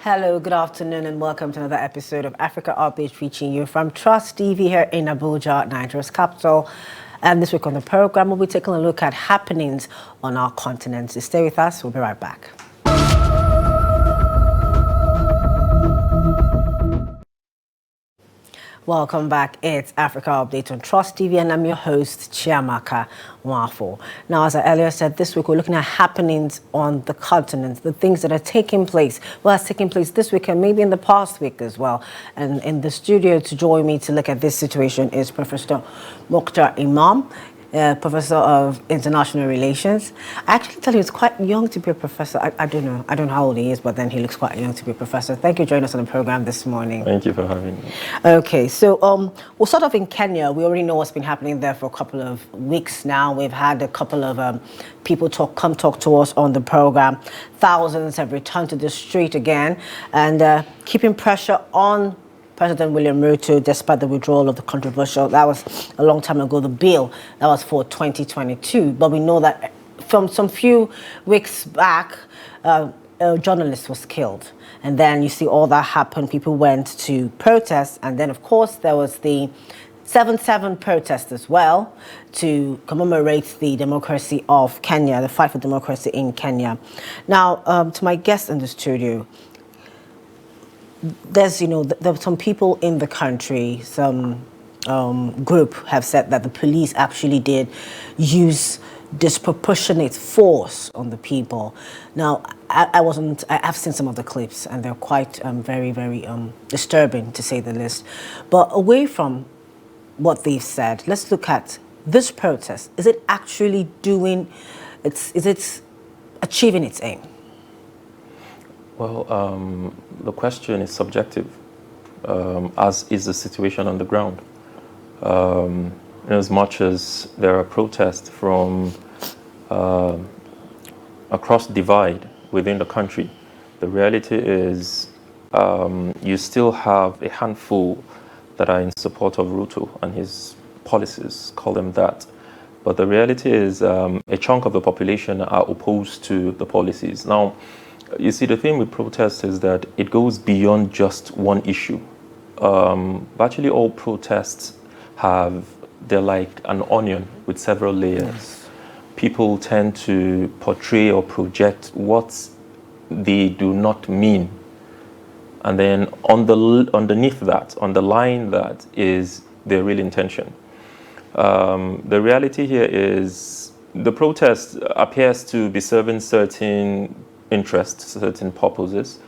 Hello, good afternoon, and welcome to another episode of Africa Update, reaching you from Trust TV here in Abuja, Nigeria's capital. And this week on the program, we'll be taking a look at happenings on our continent. So stay with us, we'll be right back. Welcome back. It's Africa Update on Trust TV, and I'm your host, Chiamaka Nwafor. Now, as I earlier said, this week we're looking at happenings on the continent, the things that are taking place. Well, that's taking place this week and maybe in the past week as well. And in the studio to join me to look at this situation is Professor Mukhtar Imam, Professor of International Relations. I actually tell you, it's quite young to be a professor. I don't know how old he is, but then he looks quite young to be a professor. Thank you for joining us on the program this morning. Thank you for having me. Okay, so we'll start off in Kenya. We already know what's been happening there for a couple of weeks now. We've had a couple of people come talk to us on the program. Thousands have returned to the street again and keeping pressure on President William Ruto, despite the withdrawal of the controversial, that was a long time ago, the bill that was for 2022. But we know that from some few weeks back, a journalist was killed. And then you see all that happen. People went to protest. And then, of course, there was the 7/7 protest as well to commemorate the democracy of Kenya, the fight for democracy in Kenya. Now, to my guest in the studio, there's some people in the country, some group have said that the police actually did use disproportionate force on the people. Now, I've seen some of the clips and they're quite very, very disturbing, to say the least. But away from what they've said, let's look at this protest. Is it actually is it achieving its aim? Well, the question is subjective, as is the situation on the ground. In as much as there are protests from across the divide within the country, the reality is you still have a handful that are in support of Ruto and his policies, call them that. But the reality is a chunk of the population are opposed to the policies. Now, you see, the thing with protest is that it goes beyond just one issue. Virtually all protests they're like an onion with several layers. Yes. People tend to portray or project what they do not mean. And then underneath that, underlying that is their real intention. The reality here is the protest appears to be serving certain interests, certain purposes,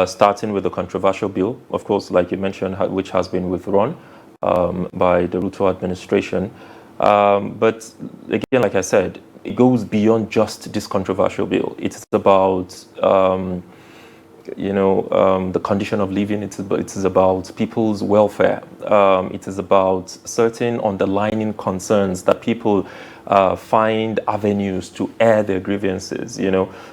starting with the controversial bill, of course, like you mentioned, which has been withdrawn by the Ruto administration. But again, like I said, it goes beyond just this controversial bill. It's about, the condition of living. It is about people's welfare. It is about certain underlying concerns that people find avenues to air their grievances,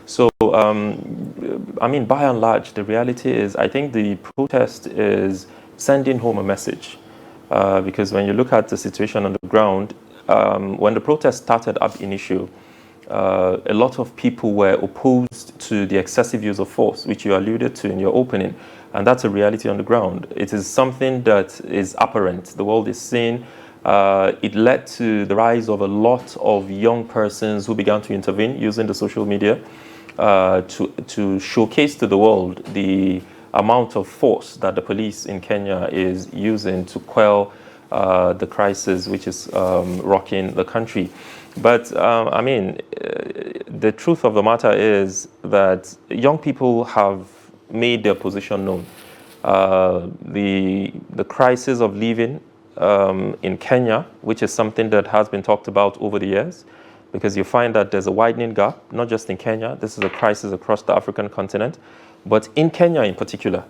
So, by and large, the reality is, I think the protest is sending home a message. Because when you look at the situation on the ground, when the protest started ab initio, a lot of people were opposed to the excessive use of force, which you alluded to in your opening. And that's a reality on the ground. It is something that is apparent. The world is seeing. It led to the rise of a lot of young persons who began to intervene using the social media to showcase to the world the amount of force that the police in Kenya is using to quell the crisis which is rocking the country. But the truth of the matter is that young people have made their position known. The crisis of living in Kenya, which is something that has been talked about over the years, because you find that there's a widening gap, not just in Kenya. This is a crisis across the African continent, but in Kenya in particular.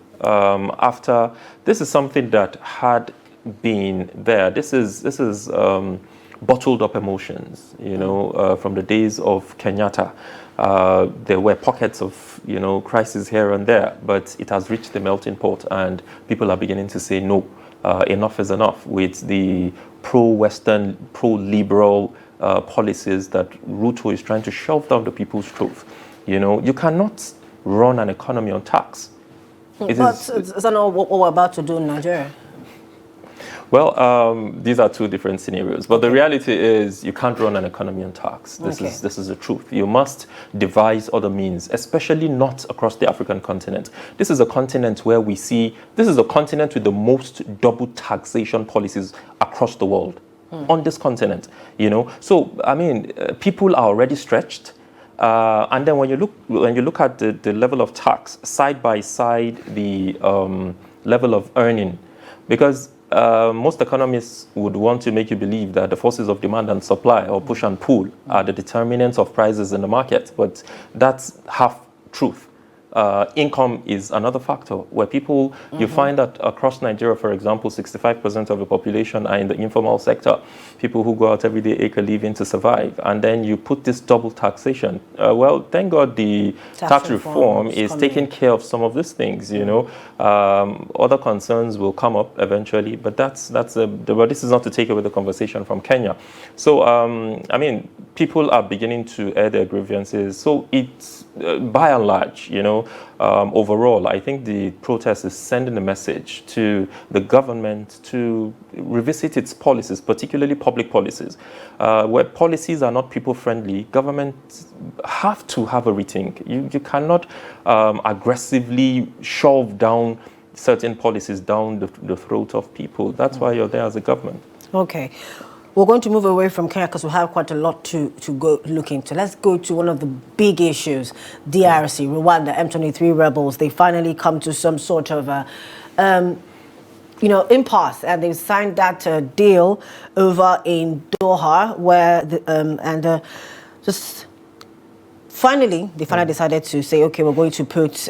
This is something that had been there. This is bottled up emotions, from the days of Kenyatta. There were pockets of, crisis here and there, but it has reached the melting pot, and people are beginning to say no. Enough is enough with the pro-Western, pro-liberal policies that Ruto is trying to shove down the people's throat. You cannot run an economy on tax. It But is. is that not what we're about to do in Nigeria? Well, these are two different scenarios, but the reality is you can't run an economy on tax. This is the truth. You must devise other means, especially not across the African continent. This is a continent where we see, this is a continent with the most double taxation policies across the world on this continent, you know. So, I mean, people are already stretched. And then when you look at the level of tax side by side, the level of earning, because most economists would want to make you believe that the forces of demand and supply, or push and pull, are the determinants of prices in the market, but that's half truth. Income is another factor where people, you find that across Nigeria, for example, 65% of the population are in the informal sector, people who go out every day, acre living to survive. And then you put this double taxation. Well, thank God the tax reform is taking care of some of these things, you know. Other concerns will come up eventually, but but this is not to take away the conversation from Kenya. So, I mean, people are beginning to air their grievances. So it's, by and large, you know, overall, I think the protest is sending a message to the government to revisit its policies, particularly public policies. Where policies are not people-friendly, governments have to have a rethink. You cannot aggressively shove down certain policies down the throat of people. That's why you're there as a government. Okay. We're going to move away from Kenya because we have quite a lot to go look into. Let's go to one of the big issues, DRC, Rwanda, M23 rebels. They finally come to some sort of impasse, and they've signed that deal over in Doha, where finally decided to say, okay, we're going to put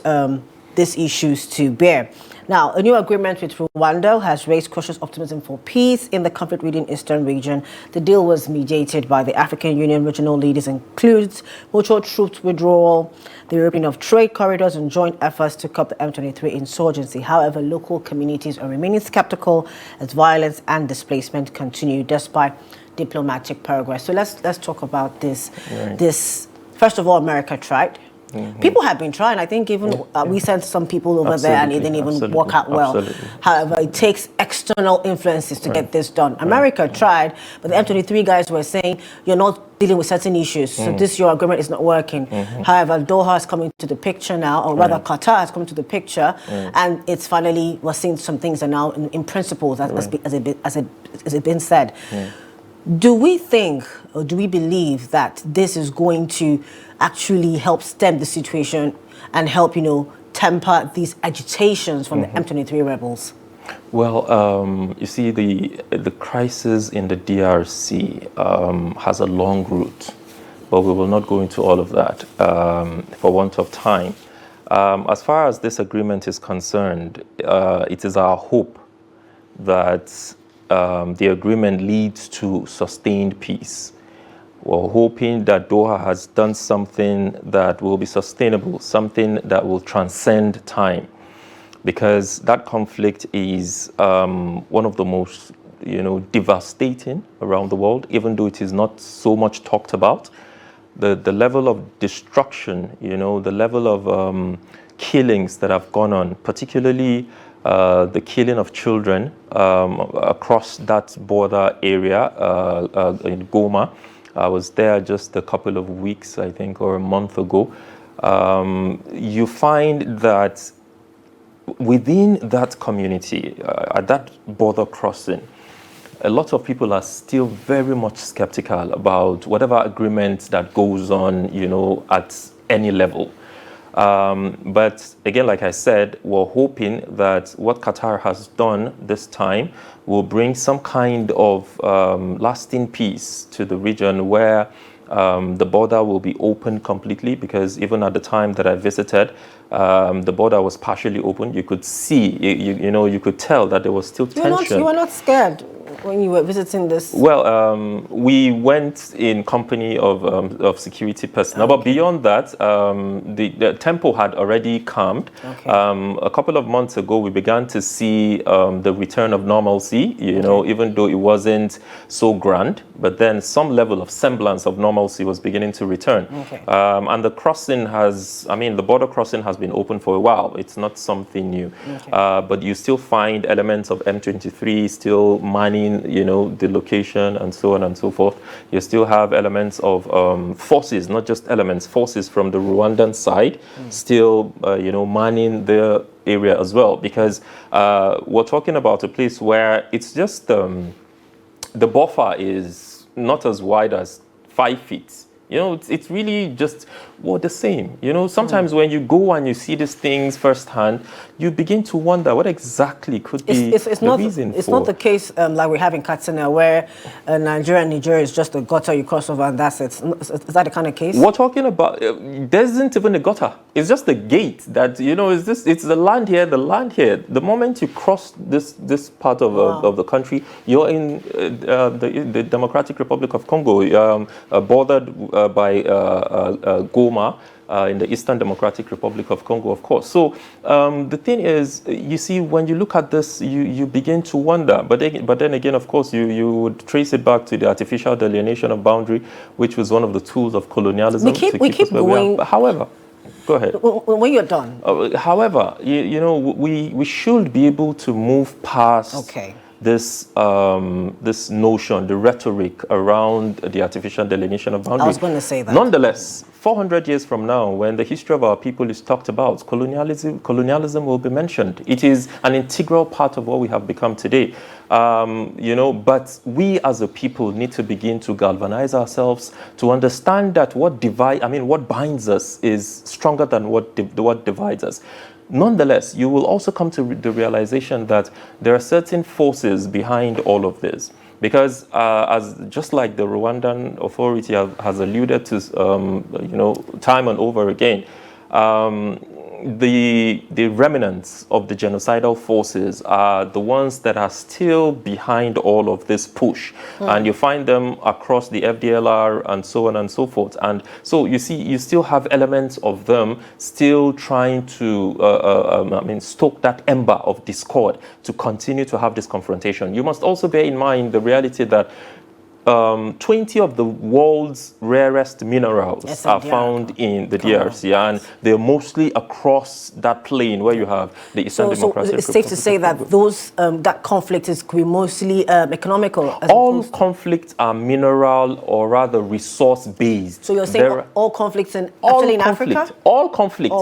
these issues to bear. Now, a new agreement with Rwanda has raised cautious optimism for peace in the conflict-ridden eastern region. The deal was mediated by the African Union regional leaders, includes mutual troops withdrawal, the opening of trade corridors, and joint efforts to curb the M23 insurgency. However, local communities are remaining skeptical as violence and displacement continue despite diplomatic progress. So let's talk about this. Right. This, first of all, America tried. People have been trying. I think even we sent some people over there and it didn't even work out well. However, it takes external influences to get this done. America tried, but the M23 guys were saying, you're not dealing with certain issues, so your agreement is not working. However, Doha is coming to the picture now, or rather Qatar has come to the picture, and it's finally, we're seeing some things are now in principles, as it's been said. Do we think, or do we believe that this is going to actually help stem the situation and help, temper these agitations from the M23 rebels? Well, you see, the crisis in the DRC has a long route, but we will not go into all of that for want of time. As far as this agreement is concerned, it is our hope that the agreement leads to sustained peace. We're hoping that Doha has done something that will be sustainable, something that will transcend time, because that conflict is one of the most, devastating around the world, even though it is not so much talked about. The level of destruction, the level of killings that have gone on, particularly the killing of children across that border area in Goma. I was there just a couple of weeks, I think, or a month ago. You find that within that community, at that border crossing, a lot of people are still very much skeptical about whatever agreement that goes on, at any level. But again, like I said, we're hoping that what Qatar has done this time will bring some kind of lasting peace to the region, where the border will be open completely, because even at the time that I visited, the border was partially open. You could see, you could tell that there was still tension. You were not scared? when you were visiting this? Well, we went in company of security personnel, but beyond that, the tempo had already calmed. Okay. A couple of months ago, we began to see the return of normalcy, you know, even though it wasn't so grand, but then some level of semblance of normalcy was beginning to return. Okay. And the crossing the border crossing has been open for a while. It's not something new. Okay. But you still find elements of M23 still manning, you know, the location and so on and so forth. You still have elements of forces, not just elements, forces from the Rwandan side still, you know, manning the area as well. Because we're talking about a place where it's just, the buffer is not as wide as 5 feet. You know, it's really just the same. You know, sometimes when you go and you see these things firsthand, you begin to wonder what exactly could be the reason for. It's not the case like we have in Katsina, where Nigeria is just a gutter you cross over and that's it. Is that the kind of case? We're talking about, there isn't even a gutter. It's just a gate that, you know, it's the land here, the land here. The moment you cross this part of the country, you're in the Democratic Republic of Congo, bordered by Goma, in the Eastern Democratic Republic of Congo, of course. So the thing is, you see, when you look at this, you begin to wonder. But then again, of course, you would trace it back to the artificial delineation of boundary, which was one of the tools of colonialism. We keep going. However, go ahead. When you're done. However, you know, we should be able to move past this this notion, the rhetoric around the artificial delineation of boundaries. I was going to say that. Nonetheless, 400 years from now, when the history of our people is talked about, colonialism will be mentioned. It is an integral part of what we have become today. You know, but we as a people need to begin to galvanize ourselves to understand that what binds us is stronger than what divides us. Nonetheless, you will also come to the realization that there are certain forces behind all of this. Because just like the Rwandan authority has alluded to, you know, time and over again, the remnants of the genocidal forces are the ones that are still behind all of this push. And you find them across the FDLR and so on and so forth. And so you see, you still have elements of them still trying to stoke that ember of discord to continue to have this confrontation. You must also bear in mind the reality that 20 of the world's rarest minerals are found in the DRC, and they're mostly across that plain where you have the Eastern Democratic Republic. So it's safe to say that those that conflict is mostly economical. All conflicts are mineral or rather resource based. So you're saying all conflicts in Africa? All conflicts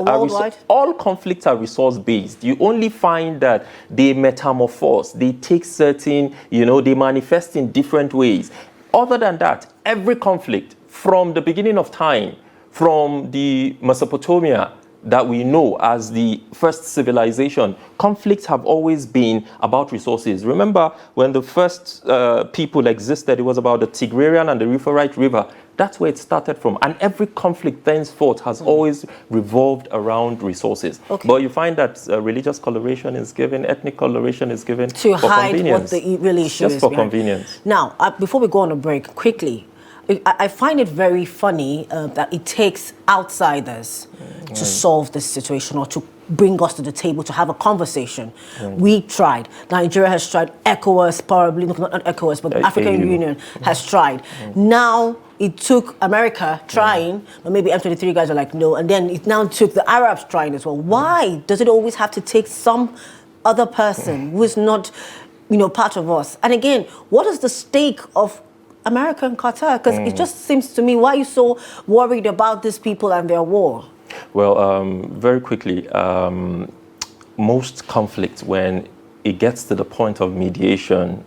are resource based. You only find that they metamorphose, they take certain, you know, they manifest in different ways. Other than that, every conflict from the beginning of time, from the Mesopotamia that we know as the first civilization, conflicts have always been about resources. Remember, when the first people existed, it was about the Tigrarian and the Euphrates River. That's where it started from. And every conflict thenceforth has always revolved around resources. But you find that religious coloration is given, ethnic coloration is given to for hide convenience. What the real issue is. Just for convenience. Now, before we go on a break, quickly, I find it very funny that it takes outsiders to solve this situation or to bring us to the table to have a conversation. We tried. Nigeria has tried. ECOWAS, probably, not ECOWAS, but the African Union has tried. Now, it took America trying, but maybe M23 guys are like, no. And then it now took the Arabs trying as well. Why does it always have to take some other person who is not, you know, part of us? And again, what is the stake of America and Qatar? Because it just seems to me, why are you so worried about these people and their war? Well, very quickly, most conflicts, when it gets to the point of mediation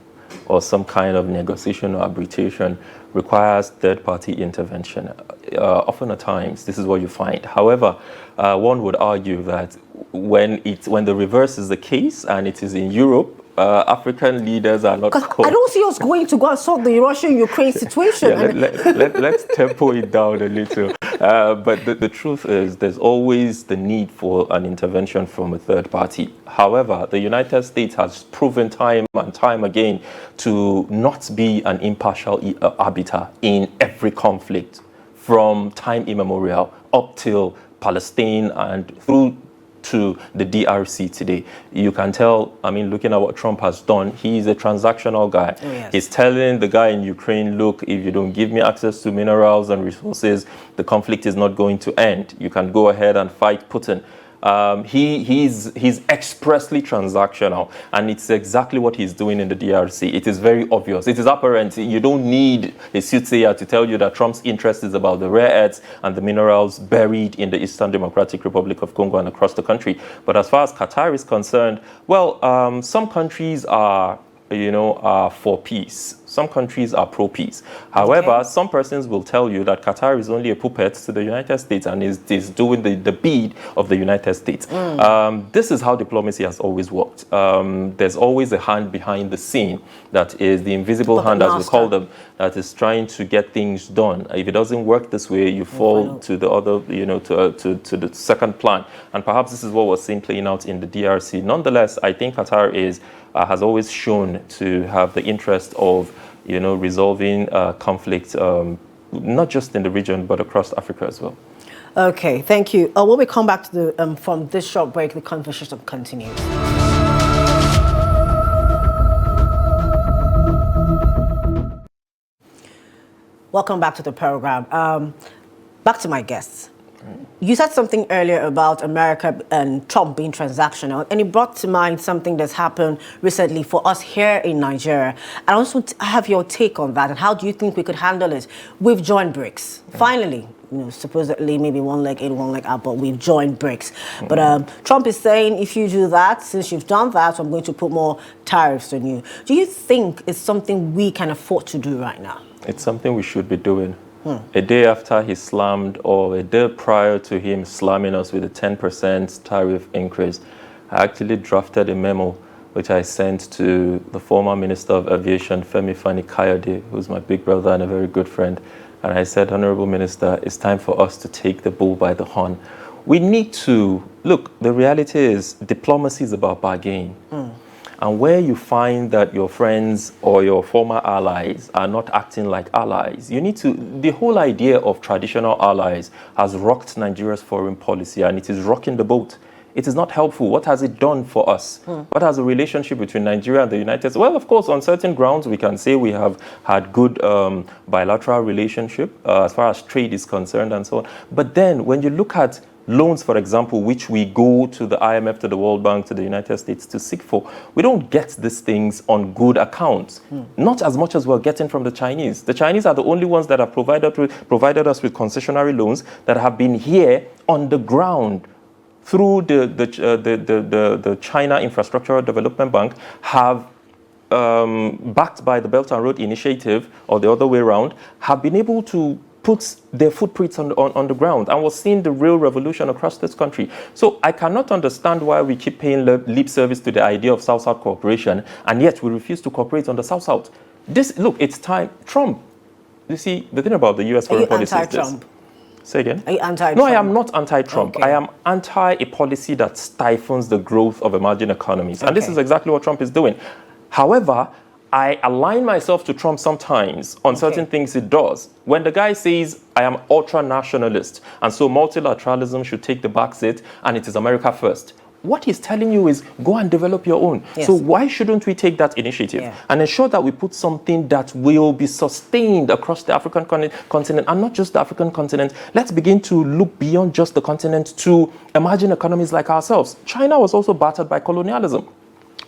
or some kind of negotiation or arbitration, requires third-party intervention. Often at times, this is what you find. However, one would argue that when the reverse is the case and it is in Europe, African leaders are not called. I don't see us going to go and solve the Russia-Ukraine situation. Let's tempo it down a little. But the truth is, there's always the need for an intervention from a third party. However, the United States has proven time and time again to not be an impartial arbiter in every conflict from time immemorial up till Palestine and through to the DRC today. You can tell, I mean, looking at what Trump has done, he's a transactional guy. Oh, yes. He's telling the guy in Ukraine, look, if you don't give me access to minerals and resources, the conflict is not going to end. You can go ahead and fight Putin. He's expressly transactional, and it's exactly what he's doing in the DRC. It is very obvious. It is apparent. You don't need a soothsayer to tell you that Trump's interest is about the rare earths and the minerals buried in the Eastern Democratic Republic of Congo and across the country. But as far as Qatar is concerned, well, some countries are for peace. Some countries are pro-peace. However, some persons will tell you that Qatar is only a puppet to the United States and is doing the bid of the United States. This is how diplomacy has always worked. There's always a hand behind the scene that is the invisible hand, as we call them, that is trying to get things done. If it doesn't work this way, you fall to the other, to the second plan. And perhaps this is what we're seeing playing out in the DRC. Nonetheless, I think Qatar has always shown to have the interest of resolving conflict, not just in the region, but across Africa as well. Okay, thank you. When we come back to from this short break, the conversation continues. Welcome back to the program. Back to my guests. You said something earlier about America and Trump being transactional, and it brought to mind something that's happened recently for us here in Nigeria. And I also want to have your take on that, and how do you think we could handle it? We've joined BRICS. Finally, supposedly maybe one leg in, one leg out, but we've joined BRICS. But Trump is saying, if you do that, since you've done that, I'm going to put more tariffs on you. Do you think it's something we can afford to do right now? It's something we should be doing. A day after he slammed, or a day prior to him slamming us with a 10% tariff increase, I actually drafted a memo which I sent to the former Minister of Aviation, Femi Fani-Kayode, who's my big brother and a very good friend. And I said, Honorable Minister, it's time for us to take the bull by the horn. We need to, look, the reality is diplomacy is about bargaining. And where you find that your friends or your former allies are not acting like allies, you need to, the whole idea of traditional allies has rocked Nigeria's foreign policy, and it is rocking the boat. It is not helpful. What has it done for us? What has the relationship between Nigeria and the United States? Well, of course, on certain grounds, we can say we have had good bilateral relationship as far as trade is concerned and so on. But then when you look at loans, for example, which we go to the IMF, to the World Bank, to the United States to seek for, we don't get these things on good accounts. Not as much as we're getting from the Chinese. The Chinese are the only ones that have provided us with concessionary loans that have been here on the ground through the China Infrastructure Development Bank, have backed by the Belt and Road Initiative, or the other way around, have been able to put their footprints on the ground, and we're seeing the real revolution across this country. So I cannot understand why we keep paying lip service to the idea of South-South cooperation, and yet we refuse to cooperate on the South-South. Look, it's time. Trump, you see, the thing about the U.S. foreign policy is this. Say again? Are you anti-Trump? No, I am not anti-Trump. Okay. I am anti a policy that stifles the growth of emerging economies. And this is exactly what Trump is doing. However, I align myself to Trump sometimes on certain things he does. When the guy says, I am ultra-nationalist, and so multilateralism should take the back seat, and it is America first. What he's telling you is, go and develop your own. Yes. So why shouldn't we take that initiative and ensure that we put something that will be sustained across the African continent, and not just the African continent? Let's begin to look beyond just the continent to emerging economies like ourselves. China was also battered by colonialism.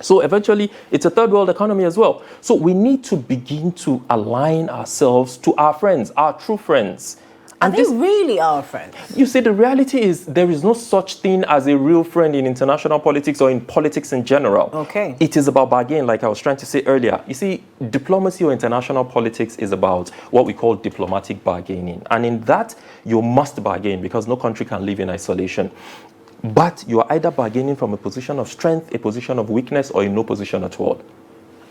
So eventually, it's a third world economy as well. So we need to begin to align ourselves to our friends, our true friends. And they really are friends. You see, the reality is there is no such thing as a real friend in international politics or in politics in general. Okay. It is about bargaining, like I was trying to say earlier. You see, diplomacy or international politics is about what we call diplomatic bargaining. And in that, you must bargain, because no country can live in isolation. But you are either bargaining from a position of strength, a position of weakness, or in no position at all.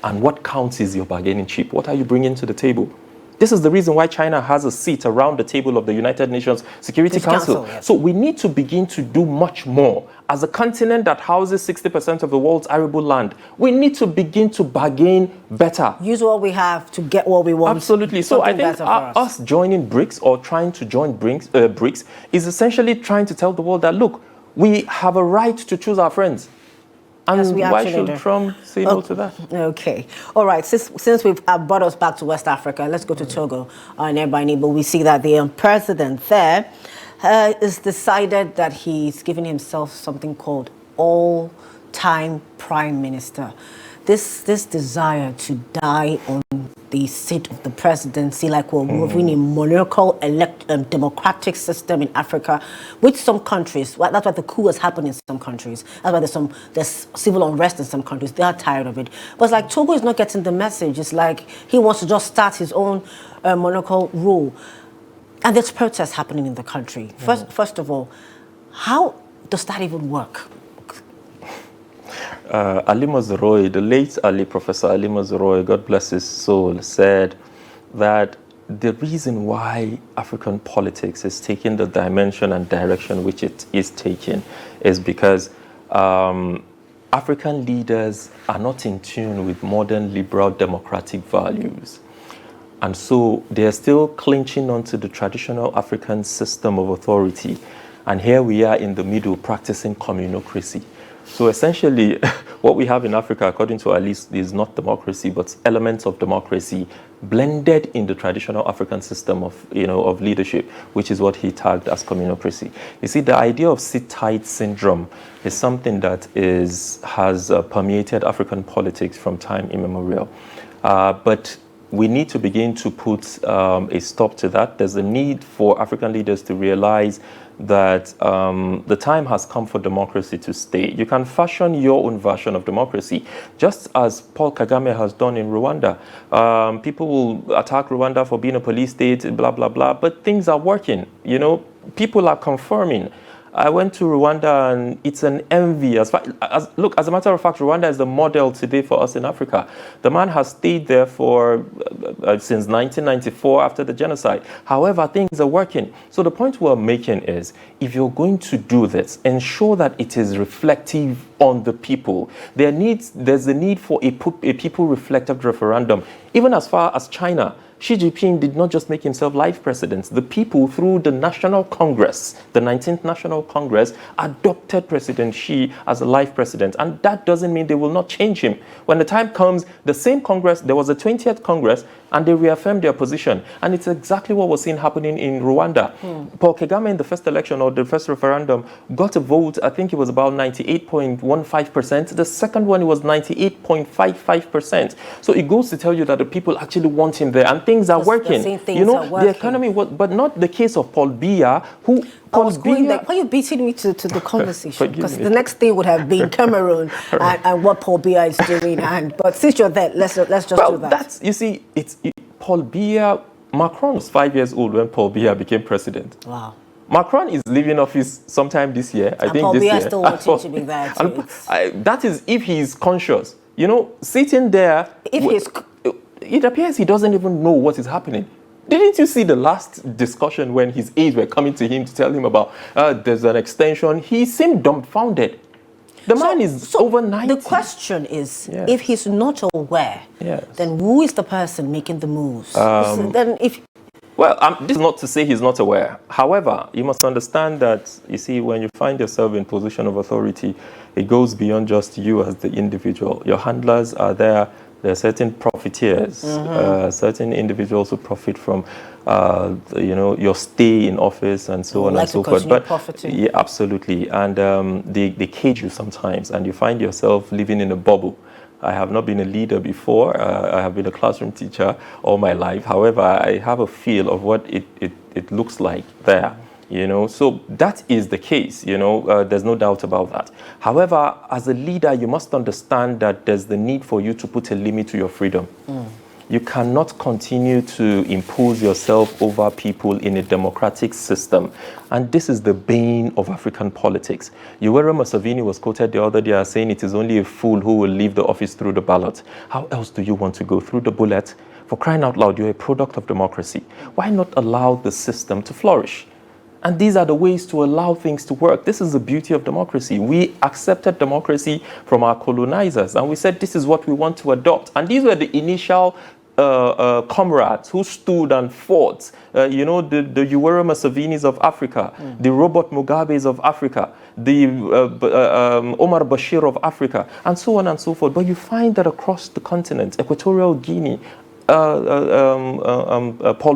And what counts is your bargaining chip. What are you bringing to the table? This is the reason why China has a seat around the table of the United Nations Security Council. Yes. So we need to begin to do much more. As a continent that houses 60% of the world's arable land, we need to begin to bargain better. Use what we have to get what we want. Absolutely. So I think us joining BRICS or trying to join BRICS is essentially trying to tell the world that, look, we have a right to choose our friends. And why should Trump say no to that? Okay. All right. Since we've brought us back to West Africa, let's go to Togo. Nearby, but we see that the president there has decided that he's given himself something called all-time prime minister. This desire to die on the seat of the presidency, like we're moving a monarchical democratic system in Africa, with some countries. That's why the coup has happened in some countries. That's why there's civil unrest in some countries. They are tired of it. But it's like Togo is not getting the message. It's like he wants to just start his own monarchical rule. And there's protests happening in the country. First of all, how does that even work? Ali Mazrui, the late Professor Ali Mazrui, God bless his soul, said that the reason why African politics is taking the dimension and direction which it is taking is because African leaders are not in tune with modern liberal democratic values. And so they're still clinching onto the traditional African system of authority. And here we are in the middle practicing communocracy. So essentially, what we have in Africa, according to Ali, is not democracy, but elements of democracy blended in the traditional African system of leadership, which is what he tagged as communocracy. You see, the idea of sit-tight syndrome is something that has permeated African politics from time immemorial. But we need to begin to put a stop to that. There's a need for African leaders to realize that the time has come for democracy to stay. You can fashion your own version of democracy, just as Paul Kagame has done in Rwanda. People will attack Rwanda for being a police state, blah, blah, blah, but things are working. People are confirming. I went to Rwanda and it's an envy. Look, as a matter of fact, Rwanda is the model today for us in Africa. The man has stayed there since 1994 after the genocide. However, things are working. So the point we're making is, if you're going to do this, ensure that it is reflective on the people. There's a need for a people-reflective referendum. Even as far as China, Xi Jinping did not just make himself life president. The people, through the National Congress, the 19th National Congress, adopted President Xi as a life president. And that doesn't mean they will not change him. When the time comes, the same Congress, there was a 20th Congress, and they reaffirmed their position. And it's exactly what we're seeing happening in Rwanda. Paul Kagame in the first election, or the first referendum, got a vote, I think it was about 98.15%. The second one, it was 98.55%. So it goes to tell you that the people actually want him there, and things are working. The economy was, but not the case of Paul Biya, who... Why are you beating me to the conversation? Because the next thing would have been Cameroon and what Paul Biya is doing. But since you're there, let's just do that. Paul Biya, Macron was 5 years old when Paul Biya became president. Wow. Macron is leaving office sometime this year. I think Paul this Biya year. still wanting to be there too. That is if he's conscious. Sitting there, it appears he doesn't even know what is happening. Didn't you see the last discussion when his aides were coming to him to tell him about there's an extension? He seemed dumbfounded. The man is over 90. The question is, if he's not aware, then who is the person making the moves? This is not to say he's not aware. However, you must understand that, you see, when you find yourself in position of authority, it goes beyond just you as the individual. Your handlers are there. There are certain profiteers, certain individuals who profit from, your stay in office and so on and so forth. But yeah, absolutely, and they cage you sometimes, and you find yourself living in a bubble. I have not been a leader before. I have been a classroom teacher all my life. However, I have a feel of what it looks like there. So that is the case, there's no doubt about that. However, as a leader, you must understand that there's the need for you to put a limit to your freedom. You cannot continue to impose yourself over people in a democratic system. And this is the bane of African politics. Yoweri Museveni was quoted the other day as saying it is only a fool who will leave the office through the ballot. How else do you want to go through the bullet? For crying out loud, you're a product of democracy. Why not allow the system to flourish? And these are the ways to allow things to work. This is the beauty of democracy. We accepted democracy from our colonizers, and we said this is what we want to adopt. And these were the initial comrades who stood and fought. The Yoweri Musevenis of Africa, the Robert Mugabes of Africa, the Omar Bashir of Africa, and so on and so forth. But you find that across the continent, Equatorial Guinea, Paul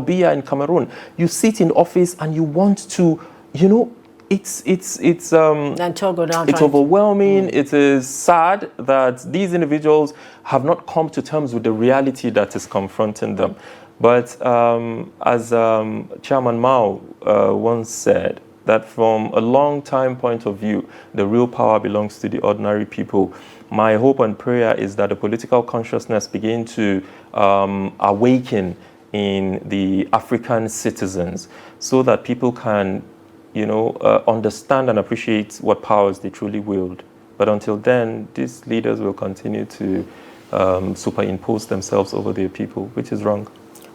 Biya in Cameroon, you sit in office and you want to, it's overwhelming. It is sad that these individuals have not come to terms with the reality that is confronting them. But as Chairman Mao once said, that from a long time point of view, the real power belongs to the ordinary people. My hope and prayer is that the political consciousness begin to awaken in the African citizens so that people can, understand and appreciate what powers they truly wield. But until then, these leaders will continue to superimpose themselves over their people, which is wrong.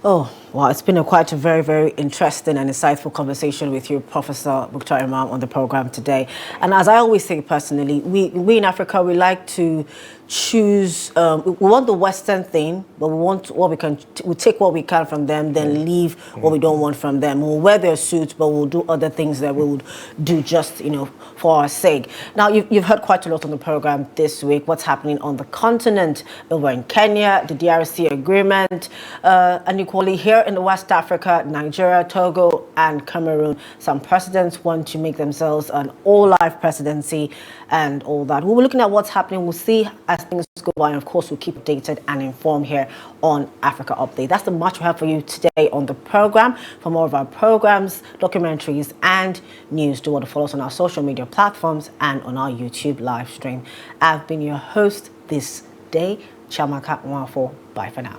Oh, well, it's been quite a very, very interesting and insightful conversation with you, Professor Mukhtar Imam, on the program today. And as I always say personally, we in Africa, we like to choose, we want the Western thing, but we want what we can, we take what we can from them, then leave what we don't want from them. We'll wear their suits, but we'll do other things that we would do just, for our sake. Now, you've heard quite a lot on the program this week, what's happening on the continent, over in Kenya, the DRC agreement, and equally here in the West Africa, Nigeria, Togo, and Cameroon. Some presidents want to make themselves an all-life presidency and all that. We'll be looking at what's happening. We'll see as things go by, and of course, we'll keep updated and informed here on Africa Update. That's the much we have for you today on the program. For more of our programs, documentaries, and news, do want to follow us on our social media platforms and on our YouTube live stream. I've been your host this day, Chiamaka Nwafor. Bye for now.